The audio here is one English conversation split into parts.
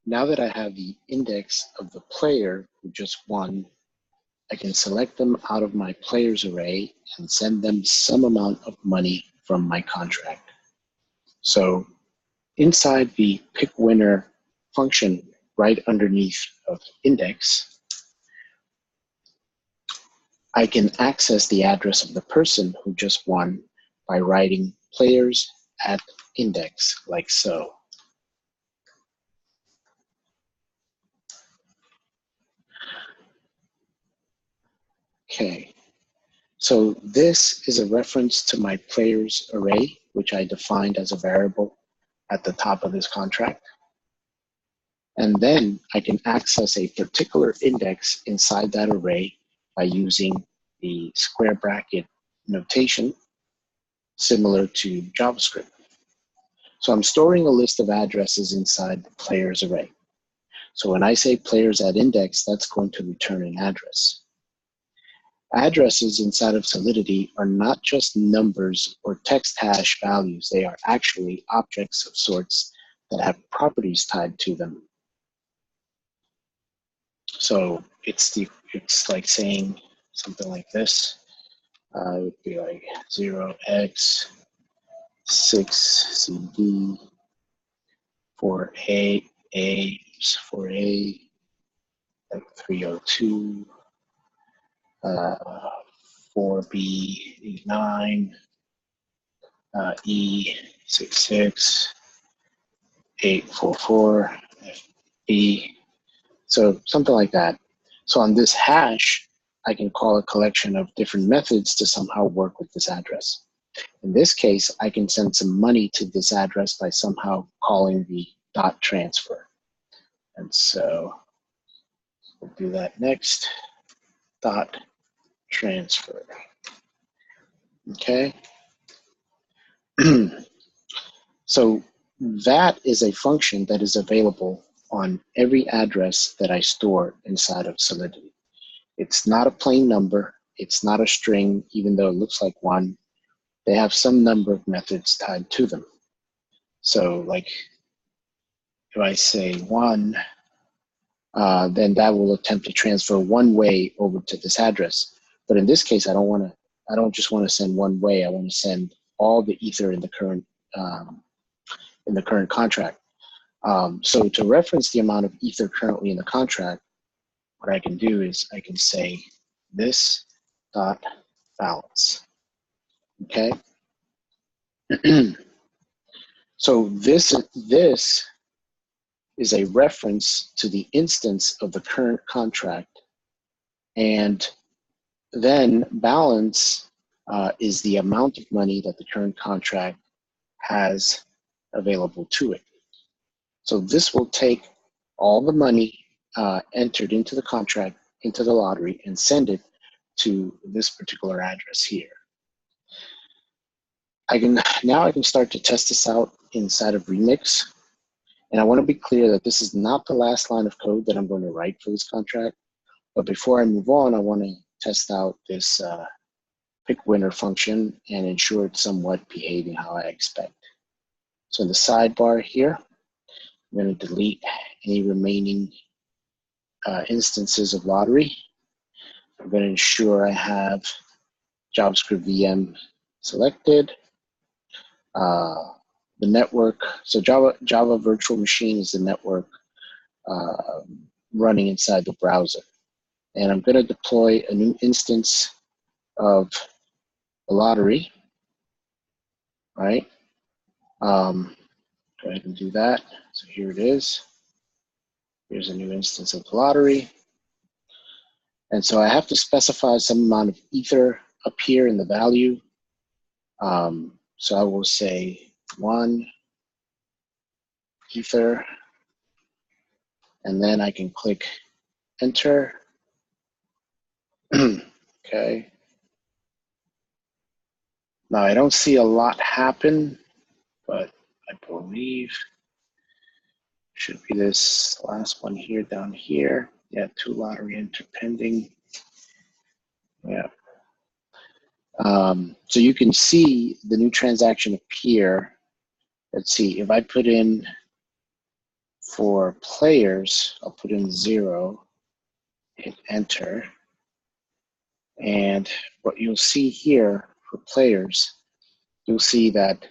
now that I have the index of the player who just won, I can select them out of my players array and send them some amount of money from my contract. So inside the pick winner function right underneath of index, I can access the address of the person who just won by writing players at index, like so. Okay, so this is a reference to my players array, which I defined as a variable at the top of this contract. And then I can access a particular index inside that array by using the square bracket notation similar to JavaScript. So I'm storing a list of addresses inside the players array. So when I say players at index, that's going to return an address. Addresses inside of Solidity are not just numbers or text hash values. They are actually objects of sorts that have properties tied to them. So it's like saying something like this. It would be like 0x6cd 4a, a is 4a, like 302, 4b 9, e66, 844, fb. So something like that. So on this hash, I can call a collection of different methods to somehow work with this address. In this case, I can send some money to this address by somehow calling the dot transfer. And so we'll do that next, dot transfer. Okay. So that is a function that is available on every address that I store inside of Solidity. It's not a plain number. It's not a string, even though it looks like one. They have some number of methods tied to them. So like if I say 1, then that will attempt to transfer one way over to this address. But in this case, I don't just want to send one way. I want to send all the ether in the current contract. So to reference the amount of ether currently in the contract, what I can do is I can say this dot balance. Okay. So this is a reference to the instance of the current contract, and then balance is the amount of money that the current contract has available to it. So this will take all the money entered into the contract, into the lottery, and send it to this particular address here. Now I can start to test this out inside of Remix. And I want to be clear that this is not the last line of code that I'm going to write for this contract. But before I move on, I want to test out this pick winner function and ensure it's somewhat behaving how I expect. So in the sidebar here, I'm going to delete any remaining instances of lottery. I'm going to ensure I have JavaScript VM selected. The network, so Java Virtual Machine is the network running inside the browser. And I'm going to deploy a new instance of the lottery, right? Go ahead and do that. So here it is. Here's a new instance of the lottery. And so I have to specify some amount of ether up here in the value. So I will say 1 ether, and then I can click enter. Okay. Now I don't see a lot happen, but I believe should be this last one here down here. Yeah, 2 lottery enter pending. Yeah. So you can see the new transaction appear. Let's see, if I put in For players, I'll put in 0, hit enter. And what you'll see here for players, you'll see that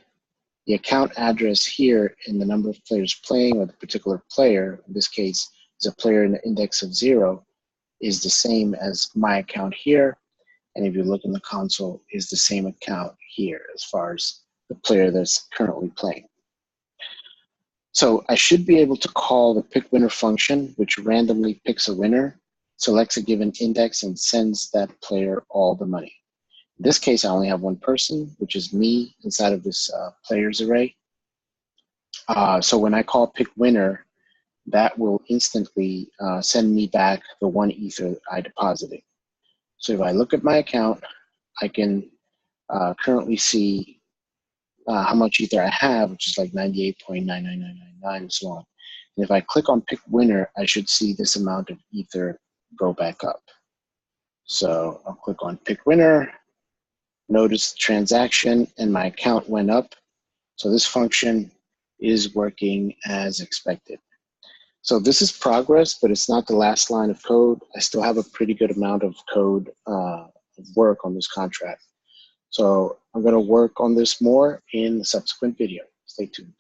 the account address here in the number of players playing, or the particular player, in this case is a player in the index of 0, is the same as my account here. And if you look in the console, is the same account here as far as the player that's currently playing. So I should be able to call the pick winner function, which randomly picks a winner, selects a given index, and sends that player all the money. In this case, I only have one person, which is me inside of this players array. So when I call pick winner, that will instantly send me back the 1 Ether I deposited. So if I look at my account, I can currently see how much Ether I have, which is like 98.99999 and so on. And if I click on pick winner, I should see this amount of Ether go back up. So I'll click on pick winner, notice the transaction, and my account went up. So this function is working as expected. So this is progress, but it's not the last line of code. I still have a pretty good amount of code work on this contract. So I'm going to work on this more in the subsequent video. Stay tuned.